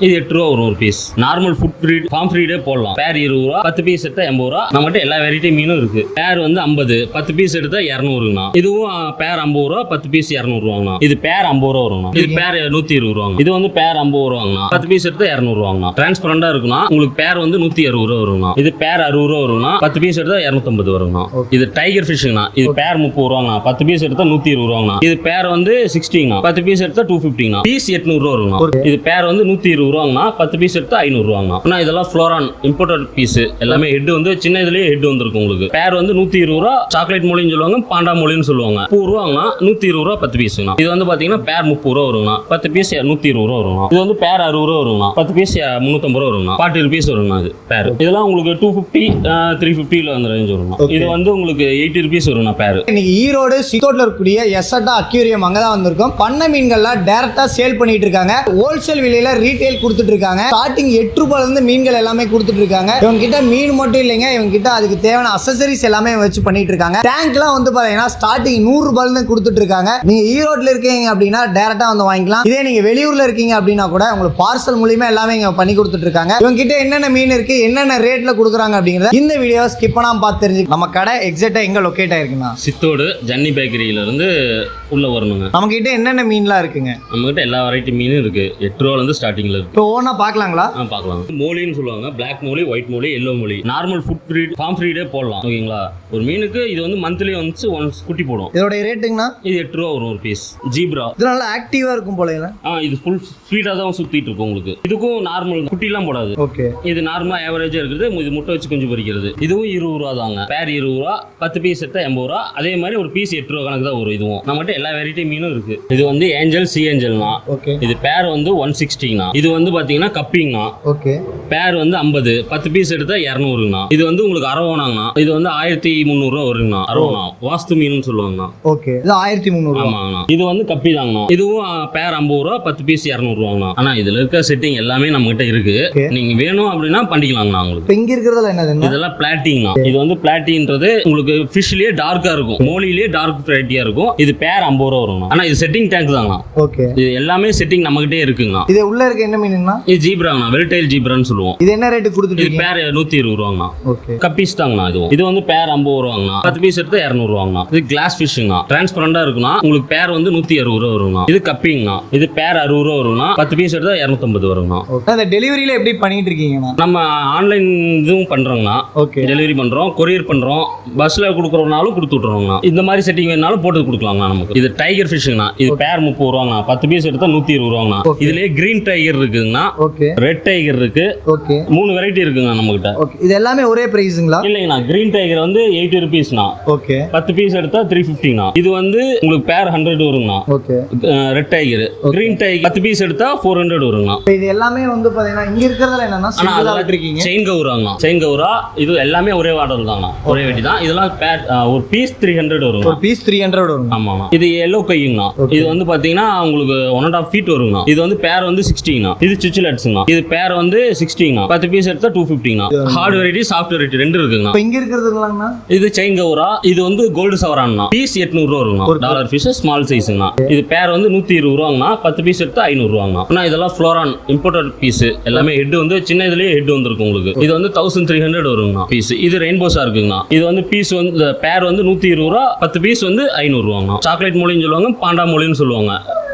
இது 8 ரூபா வரும் ஒரு பீஸ். நார்மல் ஃபுட் ஃப்ரீட் ஃபார்ம் ஃப்ரீடே போடலாம். பேர் 20 ரூபா, 10 பீஸ் எடுத்தா 80 ரூபா. நம்மகிட்ட எல்லா வெரைட்டி மீனும் இருக்கு. பேர் வந்து 50, 10 பீஸ் எடுத்தா 200ங்கண்ணா. இதுவும் பேர் 50 ரூபா, 10 பீஸ் 200 ரூபாங்கண்ணா. இது பேர் 50 ரூபா வருங்கண்ணா. இது பேர் 120 ரூபாங்க. இது வந்து பேர் 50 ரூபாங்கண்ணா. 10 பீஸ் எடுத்தா 200 ரூபாங்கண்ணா. டிரான்ஸ்பரண்டா இருக்குண்ணா. உங்களுக்கு பேர் வந்து 160 ரூபா வருங்கண்ணா. இது பேர் 60 ரூபா வருங்கண்ணா. 10 பீஸ் எடுத்தா 250 வருங்கண்ணா. இது டைகர் ஃபிஷ்ங்கண்ணா. இது பேர் 30 ரூபாங்கண்ணா. 10 பீஸ் எடுத்தா 120 ரூபாங்கண்ணா. இது பேர் வந்து 60ங்கண்ணா. 10 பீஸ் எடுத்தா 250ங்கண்ணா. பீஸ் 800 ரூபா வருங்கண்ணா. இது பேர் வந்து 120 ரூபாங்கண்ணா. 10 பீஸ் எடுத்தா 500 ரூபாங்கண்ணா. இதெல்லாம் ஃப்ளோரான் இம்போர்ட்டட் பீஸ். எல்லாமே ஹெட் வந்து சின்ன இதுலயே ஹெட் வந்துருக்கு உங்களுக்கு. பேர் வந்து 120 ரூபா, சாக்லேட் மொழின்னு சொல்லுவாங்க, பாண்டா மொழின்னு சொல்லுவாங்க. 30 ரூபாங்கண்ணா. 120 ரூபா 10 பீஸ்ங்கண்ணா. இது வந்து பாத்தீங்கன்னா பேர் 30 ரூபா வருங்கண்ணா. 10 பீஸ் 120 ரூபா வருங்கண்ணா. இது வந்து பேர் 60 ரூபா வருங்கண்ணா. 10 பீஸ் 350 ரூபா வருங்கண்ணா. 40 ருபீஸ் வருங்கண்ணா. இது பேர் இதெல்லாம் உங்களுக்கு 250 350 அந்த ரேஞ்ச் வருங்கண்ணா. இது வந்து உங்களுக்கு 80 ருபீஸ் வருங்கண்ணா பேர். இன்னைக்கு ஈரோடு சித்தோட்ல இருக்கக்கூடிய எஸ்அட்டா அக்யூரியம் அங்கதான் வந்திருக்கோம். பண்ணை மீன்கள்லாம் டைரக்டா சேல் பண்ணிட்டு இருக்காங்க. ஹோல்சேல் விலையில ரீட்டைல் கொடுத்துட்டு இருக்காங்க. ஸ்டார்டிங் 8 ரூபாயில இருந்து மீன்கள் எல்லாமே கொடுத்துட்டு இருக்காங்க. இவங்க கிட்ட மீன் மட்டும் இல்லைங்க, இவங்க கிட்ட அதுக்கு தேவையான அக்சசரிஸ் எல்லாமே வச்சு பண்ணிட்டு இருக்காங்க. டேங்க்லாம் வந்து பாத்தீங்கன்னா ஸ்டார்டிங் 100 ரூபாயில இருந்து கொடுத்துட்டு இருக்காங்க. நீங்க ஈரோட்ல இருக்கீங்க அப்படின்னா டைரக்டா வந்து வாங்கிக்கலாம். இதே நீங்க வெளியூர்ல இருக்கீங்க அப்படின்னா கூட உங்களுக்கு பார்சல் மூலியமா எல்லாமே இங்க பண்ணி கொடுத்துட்டு இருக்காங்க. இவங்க கிட்ட என்னென்ன மீன் இருக்கு, என்னென்ன ரேட்ல கொடுக்குறாங்க அப்படிங்கறத இந்த வீடியோ ஸ்கிப் பண்ணாம பார்த்து தெரிஞ்சுக்கலாம். நம்ம கடை எக்ஸாக்ட்டா எங்க லொகேட் ஆயிருக்குன்னா சித்தோடு ஜன்னி பேக்கரியில இருந்து உள்ள வரணுங்க. நம்ம கிட்ட என்னென்ன மீன்லாம் இருக்குங்க? நம்ம கிட்ட எல்லா வெரைட்டி மீனும் இருக்கு. 8 ரூபாயில இருந்து ஸ்டார்டிங்ல இருக்கு. இப்போ ஓனா பார்க்கலாங்களா? பார்க்கலாம். மோலின்னு சொல்லுவாங்க. Black molly, white molly, yellow molly. Normal food ஃப்ரீட் ஃபார்ம் ஃப்ரீடே போடலாம். ஓகேங்களா? ஒரு மீனுக்கு இது வந்து மந்த்லி ஒன்ஸ் குட்டி போடும். இதோட ரேட்டுங்கண்ணா? இது 8 ரூபா வரும் ஒரு பீஸ். ஜீப்ரா இது நல்லா ஆக்டிவா இருக்கும் போல. இது ஃபுல் ஸ்வீட்டா தான் சுத்திட்டு இருக்கும் உங்களுக்கு. இதுக்கும் நார்மல் குட்டிலாம் போடாது. ஓகே. இது நார்மலா ஆவரேஜா இருக்குது. இது முட்டை வச்சு கொஞ்சம் பொரிக்கிறது. இதுவும் 20 ரூபா தாங்க. பேர் 20 ரூபா, 10 பீஸ் எடுத்தா 80 ரூபா. அதே மாதிரி ஒரு பீஸ் 8 ரூபா கணக்கு தான் வரும். இதுவும் நம்மகிட்ட எல்லா வெரைட்டி மீனும் இருக்கு. இது வந்து ஏஞ்சல், சி ஏஞ்சல்னா. ஓகே. இது பேர் வந்து 160ங்கண்ணா. இது வந்து பாத்தீங்கன்னா கப்பிங்கண்ணா. ஓகே. பேர் வந்து 50, 10 பீஸ் எடுத்தா 200ங்கண்ணா. இது வந்து உங்களுக்கு அரவணாங்கண்ணா. இது வந்து 1300 ரூபா வருங்கண்ணா. அரவணா வாஸ்து மீன் சொல்லுவாங்கண்ணா. ஓகே. இது 1300. ஆமாங்கண்ணா. இது வந்து கப்பி தாங்கண்ணா. இதுவும் பேர் 50 ரூபா, 10 பீஸ் 200 ரூபாங்கண்ணா. ஆனா இதுல இருக்க செட்டிங் எல்லாமே நம்ம கிட்ட இருக்கு. நீங்க வேணும் அப்படின்னா பண்ணிக்கலாங்கண்ணா. உங்களுக்கு இங்க இருக்கிறதுல என்னது? இதெல்லாம் பிளாட்டிங்ண்ணா. இது வந்து பிளாட்டின்றது உங்களுக்கு ஃபிஷ்லயே டார்க்கா இருக்கும், மோலிலேயே டார்க் வெரைட்டியா இருக்கும். இது பேர் 50 ரூபா வருங்கண்ணா. ஆனா இது செட்டிங் டேங்க் தாங்கண்ணா. ஓகே. இது எல்லாமே செட்டிங் நம்ம கிட்டே இருக்குங்கண்ணா. இது உள்ள இருக்க என்ன மீனுங்கண்ணா? இது ஜீப்ராங்கண்ணா. வெல்டைல் ஜீப்ரான்னு சொல்லுவோம். இது என்ன ரேட் கொடுத்துட்டு? இது பேர் 120 ரூபாங்கண்ணா. ஓகே. கப்பீஸ் தாங்கண்ணா. இது வந்து பேர் 50 ரூபாங்கண்ணா. 10 பீஸ் எடுத்தா 200 ரூபாங்கண்ணா. இது கிளாஸ் ஃபிஷ்ங்கண்ணா. டிரான்ஸ்பரண்டா இருக்குண்ணா. உங்களுக்கு பேர் வந்து 160 ரூபா வருங்கண்ணா. இது கப்பிங்கண்ணா. இது பேர் 60 ரூபா வருங்கண்ணா. 10 பீஸ் எடுத்தா 250 வருங்கண்ணா. அந்த டெலிவரியில எப்படி பண்ணிட்டு இருக்கீங்கண்ணா? நம்ம ஆன்லைன் இதுவும் பண்றோங்கண்ணா. ஓகே. டெலிவரி பண்றோம், கொரியர் பண்றோம், பஸ்ல கொடுக்குறோம்னாலும் கொடுத்து விட்டுறோங்கண்ணா. இந்த மாதிரி செட்டிங் வேணாலும் போட்டு கொடுக்கலாங்கண்ணா நமக்கு. இது டைகர் ஃபிஷ்ங்கண்ணா. இது பேர் 30 ரூபாங்கண்ணா. 10 பீஸ் எடுத்தா 120 ரூபாங்கண்ணா. இதுலயே கிரீன் டைகர் இருக்குங்கண்ணா. ஓகே. ரெட் டைகர் இருக்கு. ஓகே. 3 வெரைட்டி இருக்குங்க நம்ம கிட்ட. ஓகே. இது எல்லாமே ஒரே பிரைஸ்ங்களா? இல்லைங்கண்ணா. கிரீன் டைகர் வந்து 80 ருபீஸ்ண்ணா. ஓகே. 10 பீஸ் எடுத்தா 350ண்ணா. இது வந்து உங்களுக்கு பேர் 100 வருங்கண்ணா. Okay. Red tiger. Green tiger 10 piece எடுத்தா 400 வருங்கண்ணா. இது எல்லாமே வந்து பாத்தீங்கன்னா இங்க இருக்கிறதுல என்னன்னா சிங்கிளா இருக்கீங்க. செயின் கவுராங்கண்ணா. செயின் கவுரா இது எல்லாமே ஒரே ஆர்டர் தாங்கண்ணா. ஒரே வெட்டி தான். இதெல்லாம் பேர் ஒரு பீஸ் 300 வரும். ஒரு பீஸ் 300 வரும். ஆமாண்ணா. இது எல்லோ கைங்கண்ணா. இது வந்து பாத்தீங்கன்னா உங்களுக்கு 1.5 ஃபீட் வருங்கண்ணா. இது வந்து பேர் வந்து 60ங்கண்ணா. இது சுவிட்சர்லாண்ட்ஸ்ங்கண்ணா. இது பேர் வந்து 60ங்கண்ணா. 10 பீஸ் எடுத்தா 250ங்கண்ணா. ஹார்ட் வெரைட்டி, சாஃப்ட் வெரைட்டி ரெண்டு இருக்குங்கண்ணா. இங்க இருக்கிறதுங்களாங்கண்ணா? இது செயின் கவுரா. இது வந்து கோல்டு சவரான்னா. பீஸ் 800 ரூபா வருங்கண்ணா. டாலர் ஃபிஷ் ஸ்மால் சைஸ்ங்கண்ணா. இது பேர் வந்து 120 ரூபாங்கண்ணா. 10 பீஸ் எடுத்தா 500 ரூபாங்கண்ணா. இதெல்லாம் ஃப்ளோரான் இம்போர்ட்டட் பீஸ். எல்லாமே ஹெட் வந்து சின்ன இதுலயே ஹெட் வந்துருக்கு உங்களுக்கு. இது வந்து 1300 வருங்கண்ணா பீஸ். இது ரெயின்போஸா இருக்குங்கண்ணா. இது வந்து பீஸ் வந்து பேர் வந்து 120 ரூபா, 10 பீஸ் வந்து 500 ரூபாங்கண்ணா. சாக்லேட் மொழின்னு சொல்லுவாங்க, பாண்டா மொழின்னு சொல்லுவாங்க.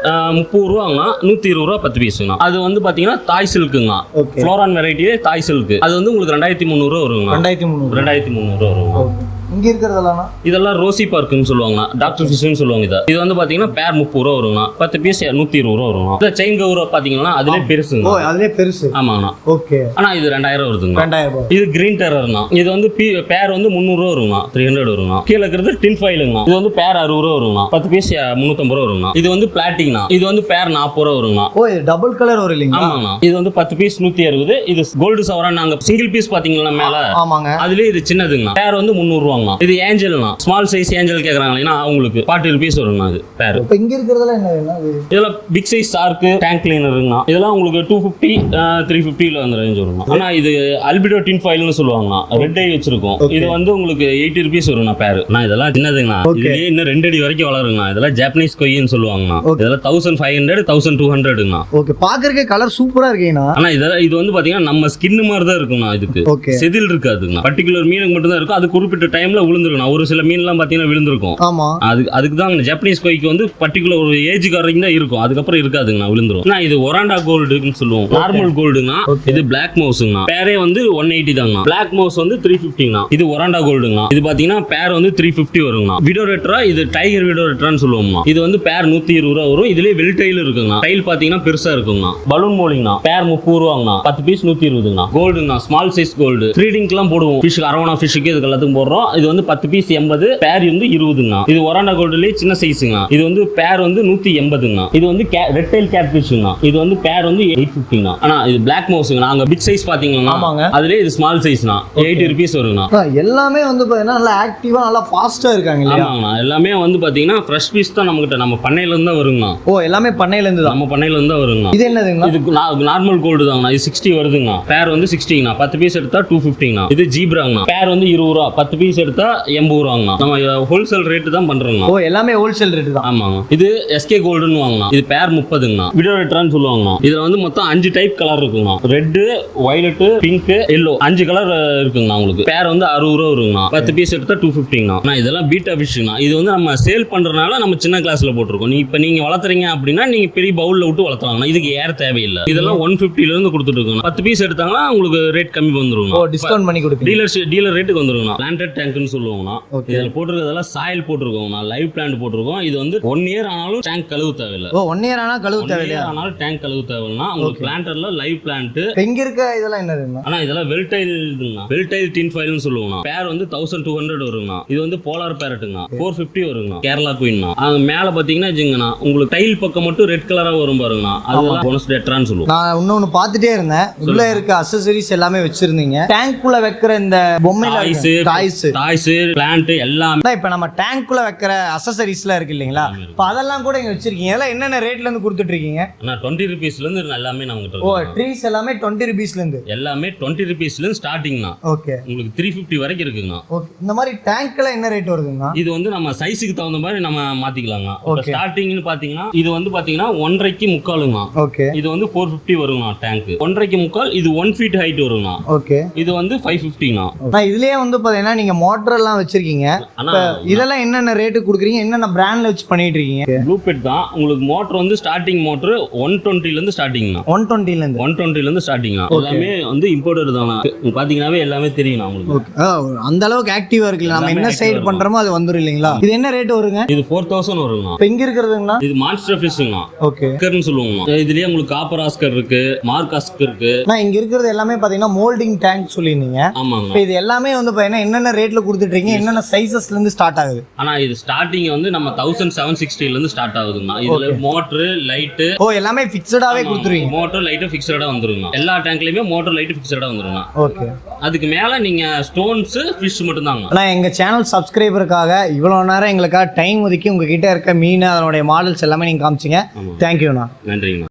30 ரூபாங்கண்ணா. 120 ரூபா 10 பீஸுங்கண்ணா. அது வந்து பாத்தீங்கன்னா தாய் சில்க்குங்கண்ணா. ஃப்ளோரான் வெரைட்டியே தாய் சில்க். அது வந்து உங்களுக்கு 2300 ரூபா வருங்கண்ணா. 2300 ரூபா வருங்கண்ணா. இங்க இருக்கிறதெல்லாம் இதெல்லாம் ரோசி பார்க்குன்னு சொல்லுவாங்கண்ணா. டாக்டர் ஃபிஷ்னு சொல்லுவாங்க. இது வந்து பாத்தீங்கன்னா பேர் 30 ரூபா வருங்கண்ணா. 10 பீஸ் 120 ரூபா வருங்கண்ணா. இந்த செயின் கவுரா பாத்தீங்கன்னா அதுலயே பெருசுங்க. ஓ, அதுலயே பெருசு. ஆமாங்கண்ணா. ஓகே. ஆனா இது 2000 வருதுங்க. 2000. இது கிரீன் டெரர்னா. இது வந்து பேர் வந்து 300 ரூபா வருங்கண்ணா. 300 வருங்கண்ணா. கீழ இருக்கிறது டின் ஃபைலுங்கண்ணா. இது வந்து பேர் 60 ரூபா வருங்கண்ணா. 10 பீஸ் 350 ரூபா வருங்கண்ணா. இது வந்து பிளாட்டிங்னா. இது வந்து பேர் 40 ரூபா வருங்கண்ணா. ஓ, இது டபுள் கலர் வரும் இல்லீங்களா? ஆமாங்கண்ணா. இது வந்து 10 பீஸ் 160. இது கோல்டு சவரான். நாங்க சிங்கிள் பீஸ் பாத்தீங்கன்னா மேல. ஆமாங்க. அதுலயே இது சின்னதுங்கண்ணா. பேர் வந்து 300 ரூபாங்கண்ணா. வருங்கண்ணா. இது ஏஞ்சல்ண்ணா, ஸ்மால் சைஸ் ஏஞ்சல் கேக்குறாங்கன்னா அவங்களுக்கு 40 rupees வருங்கண்ணா. இது பேர். இப்போ இங்க இருக்கிறதுல என்ன இதெல்லாம் பிக் சைஸ் ஷார்க்கு, டேங்க் கிளீனருங்கண்ணா. இதெல்லாம் உங்களுக்கு 250 350 அந்த ரேஞ்ச் வருங்கண்ணா. ஆனா இது அல்பிடோ டின் ஃபாயில்னு சொல்லுவாங்கண்ணா, ரெட் ஐ வச்சிருக்கோம். இது வந்து உங்களுக்கு 80 rupees வருங்கண்ணா பேர். நான் இதெல்லாம் சின்னதுங்கண்ணா, இதுலயே இன்னும் 2 அடி வரைக்கும் வளருங்கண்ணா. இதெல்லாம் ஜாப்பனீஸ் கொய்ன்னு சொல்லுவாங்கண்ணா. இதெல்லாம் 1500 1200ங்கண்ணா. ஓகே, பாக்குறதுக்கே கலர் சூப்பரா இருக்கேண்ணா. ஆனா இதெல்லாம் இது வந்து பாத்தீங்கன்னா நம்ம ஸ்கின் மாதிரி தான் இருக்குண்ணா. இதுக்கு செதில் இருக்காதுங்கண்ணா. பர்டிகுலர் மீனுக்கு மட்டும் தான் இருக்கும். அது குறிப்பிட்ட டைம்ல விழுந்துருக்கணும். ஒரு சில மீன்லாம் பாத்தீங்கன்னா விழுந்திருக்கும். ஆமா, அதுக்கு தான் ஜாப்பனீஸ் கொய்க்கு வந்து பர்டிகுலர் ஒரு ஏஜ் வரைக்கும் தான் இருக்கும். அதுக்கப்புறம் இருக்காதுங்கண்ணா, விழுந்துரும். இது ஒராண்டா கோல்டுன்னு சொல்லுவோம். நார்மல் கோல்டுங்கண்ணா. இது பிளாக் மவுஸ்ங்கண்ணா. பேரே வந்து 180 தாங்கண்ணா. பிளாக் மவுஸ் வந்து 350ங்கண்ணா. இது ஒராண்டா கோல்டுங்கண்ணா. இது பாத்தீங்கன்னா பேர் வந்து 350 வருங்கண்ணா. விடோரெட்ரா, இது டைகர் விடோரெட்ரான்னு சொல்லுவோம்ண்ணா. இது வந்து பேர் 120 ரூபா வரும். இதுலயே வெல் டைல் இருக்குங்கண்ணா. டைல் பாத்தீங்கன்னா பெருசா இருக்குங்கண்ணா. பலூன் மோலிங்கண்ணா. பேர் 30 ரூபாங்கண்ணா. 10 பீஸ் 120ங்கண்ணா. கோல்டுங்கண்ணா, ஸ்மால் சைஸ் கோல்டு. ப்ரீடிங்க்குலாம் போடுவோம். ஃபிஷ் அரவணா ஃபிஷ்க்கு இதுக்கு எல்லாத்துக்கும் போடுறோம். இது வந்து 10 பீஸ் 80, பேர் வந்து 20ங்கண்ணா. இது ஒராண்டா கோல்டுலயே சின்ன சைஸுங்கண்ணா. இது வந்து பேர் வந்து 180ங்கண்ணா. இது வந்து ரெட் டைல் கேட் ஃபிஷ்ங்கண்ணா. இது வந்து பேர் வந்து 850ங்கண்ணா. ஆனா இது பிளாக் மவுஸ்ங்கண்ணா. அங்க பிக் சைஸ் பாத்தீங்கன்னா அதுலயே இது ஸ்மால் சைஸ்னா 80 rupees வருங்கண்ணா. எல்லாமே வந்து பாத்தீங்கன்னா நல்லா ஆக்டிவா நல்லா ஃபாஸ்டா இருக்காங்க இல்லையா? ஆமாங்கண்ணா. எல்லாமே வந்து பாத்தீங்கன்னா ஃப்ரெஷ் பீஸ் தான் நம்ம கிட்ட. நம்ம பண்ணையில இருந்து தான் வருங்கண்ணா. ஓ, எல்லாமே பண்ணையில இருந்து தான். நம்ம பண்ணையில இருந்து தான் வருங்கண்ணா. இது என்னதுங்கண்ணா? இது நார்மல் கோல்டு தாங்கண்ணா. இது 60 வருதுங்கண்ணா. பேர் வந்து 60ங்கண்ணா. 10 பீஸ் எடுத்தா 250ங்கண்ணா. இது ஜீப்ராங்கண்ணா. பேர் வந்து 20 ரூபா. 10 பீஸ் எடுத்தா 80 ரூபாங்கண்ணா. நம்ம ஹோல்சேல் ரேட்டு தான் பண்றோங்கண்ணா. ஓ, எல்லாமே ஹோல்சேல் ரேட்டு தான். ஆமாங்க. இது எஸ்கே கோல்டுன்னு வாங்கண்ணா. இது பேர் 30ங்கண்ணா. விடோரெட்ரான்னு சொல்லுவாங்கண்ணா. இதுல வந்து மொத்தம் 5 டைப் கலர் இருக்குங்கண்ணா. Red, violet, pink, yellow 5 colour இருக்குங்கண்ணா. உங்களுக்கு பேர் வந்து 60 ரூபா வருங்கண்ணா. 10 பீஸ் எடுத்தா 250ங்கண்ணா. இதெல்லாம் பீட்டா ஃபிஷ்ங்கண்ணா. இது வந்து நம்ம சேல் பண்றதுனால நம்ம சின்ன கிளாஸ்ல போட்டுருக்கோம். நீங்க வளர்த்துறீங்க அப்படின்னா நீங்க பெரிய பவுல்ல விட்டு வளர்த்தலாம்ண்ணா. இதுக்கு ஏர் தேவையில்லை. இதெல்லாம் 150ல இருந்து கொடுத்துட்டு இருக்கோம். 10 பீஸ் எடுத்தாங்கன்னா உங்களுக்கு ரேட் கம்மி வந்துருங்க. ஓ, டிஸ்கவுண்ட் பண்ணி கொடுப்பீங்க. டீலர் ரேட்டுக்கு வந்துருங்கண்ணா. பிளான்டட் டேங்க்னு சொல்லுவாங்கண்ணா. இதுல போட்டுருக்கிறதெல்லாம் சாயில் போட்டுருக்கோங்கண்ணா. லைவ் பிளான்ட் போட்டுருக்கோம். இது வந்து 1 இயர் ஆனாலும் டேங்க் கழுவு தேவையில்லை. ஓ, 1 இயர் ஆனா கழுவு தேவையில்லை. ஆனாலும் டேங்க் கழுவு தேவையில்லைனா உங்களுக்கு பிளான்டர்ல லைவ் பிளான்ட். எங்க இருக்க இதெல்லாம் என்னதுங்கண்ணா? ஆனா இதெல்லாம் வெல் டைல் டின் ஃபைல்னு சொல்லுவாங்கண்ணா. பேர் வந்து 1200 வருங்கண்ணா. இது வந்து போலார் பேரட்டுங்கண்ணா. 450 வருங்கண்ணா. கேரளா குயின்னா. அது மேல பாத்தீங்கன்னா வச்சுங்கண்ணா உங்களுக்கு டைல் பக்கம் மட்டும் ரெட் கலரா வரும் பாருங்கண்ணா. அதெல்லாம் போனஸ் டெட்ரான்னு சொல்லுவோம். நான் இன்னொன்னு பார்த்துட்டே இருந்தேன். உள்ள இருக்க அக்சசரிஸ் எல்லாமே வச்சிருந்தீங்க. டேங்க் குள்ள வைக்கிற இந்த பொம்மைல டாய்ஸ் பிளான்ட் எல்லாமே இப்ப நம்ம டேங்க் குள்ள வைக்கிற அக்சசரிஸ்ல இருக்கு இல்லீங்களா? இப்ப அதெல்லாம் கூட இங்க வச்சிருக்கீங்க. அதெல்லாம் என்னென்ன ரேட்ல இருந்து கொடுத்துட்டு இருக்கீங்க? 20 rupeesல இருந்து எல்லாமே நம்ம கிட்ட இருக்கு. ஓ, ட்ரீஸ் எல்லாமே 20 rupeesல இருந்து. எல்லாமே 20 rupeesல இருந்து ஸ்டார்டிங்னா. ஓகே. உங்களுக்கு 350 வரைக்கும் இருக்குங்கண்ணா. ஓகே. இந்த மாதிரி டேங்க்ல என்ன ரேட் வருதுங்கண்ணா? இது வந்து நம்ம சைஸுக்கு தகுந்த மாதிரி நம்ம மாத்திக்கலாங்க. ஸ்டார்டிங்னு பாத்தீங்கன்னா இது வந்து பாத்தீங்கன்னா 1.5க்கு 3/4ங்கண்ணா. ஓகே. இது வந்து 450 வருங்கண்ணா டேங்க். 1.5க்கு 3/4. இது 1 feet ஹைட் வருங்கண்ணா. ஓகே. இது வந்து 550ங்கண்ணா. நான் இதுலயே வந்து பாத்தீங்கன்னா நீங்க மோட்டர் எல்லாம் வச்சிருக்கீங்க. இதெல்லாம் என்னென்ன ரேட் கொடுக்குறீங்க? என்னென்ன பிராண்ட்ல வச்சு பண்ணிட்டு இருக்கீங்க? ப்ளூ பெட் தான். உங்களுக்கு மோட்டர் வந்து ஸ்டார்டிங் மோட்டர் 120ல இருந்து ஸ்டார்டிங்ண்ணா. 120ல இருந்து ஸ்டார்டிங்ண்ணா. எல்லாமே வந்து இம்போர்ட்டட் தான். பாத்தீங்கன்னாவே எல்லாமே தெரியும் உங்களுக்கு. அந்த அளவுக்கு ஆக்டிவா இருக்குல்ல. நம்ம என்ன சைடு பண்றோமோ அது வந்துரும் இல்லீங்களா? இது என்ன ரேட் வருங்க? இது 4000 வருங்கண்ணா. இப்போ இங்க இருக்குதுங்கண்ணா இது மான்ஸ்டர் ஃபிஷ்ங்கண்ணா. ஓகே. ஆஸ்கர்னு சொல்லுவாங்க. இதுலயே உங்களுக்கு காப்பர் ஆஸ்கர் இருக்கு, மார்க் ஆஸ்கர் இருக்கு. நான் இங்க இருக்கிறது எல்லாமே பாத்தீங்கன்னா மோல்டிங் டேங்க் சொல்லிருந்தீங்க. ஆமாங்க. இப்போ இது எல்லாமே வந்து பாத்தீங்கன்னா என்னென்ன ரேட்ல கொடுத்துட்டு இருக்கீங்க? என்னென்ன சைஸஸ்ல இருந்து ஸ்டார்ட் ஆகுது? ஆனா இது ஸ்டார்டிங் வந்து நம்ம 1760ல இருந்து ஸ்டார்ட் ஆகுதுங்கண்ணா. இதுல மோட்டர் லைட் எல்லாமே ஃபிக்ஸடாவே கொடுத்துருவீங்க. மோட்டர் லைட் ஃபிக்ஸடா வந்துருங்க. எல்லா டேங்க்லயுமே மோட்டர் லைட் ஃபிக்ஸடா வந்துருங்க. ஓகே. அதுக்கு மேல நீங்க ஸ்டோன்ஸ் ஃபிஷ் மட்டும் தாங்க. நான் எங்க சேனல் சப்ஸ்கிரைபருக்காக இவ்வளவு நேரம் எங்களுக்காக டைம் ஒதுக்கி உங்ககிட்ட இருக்க மீன் அதனுடைய மாடல்ஸ் எல்லாமே நீங்க காமிச்சீங்க. தேங்க்யூண்ணா. நன்றிங்கண்ணா.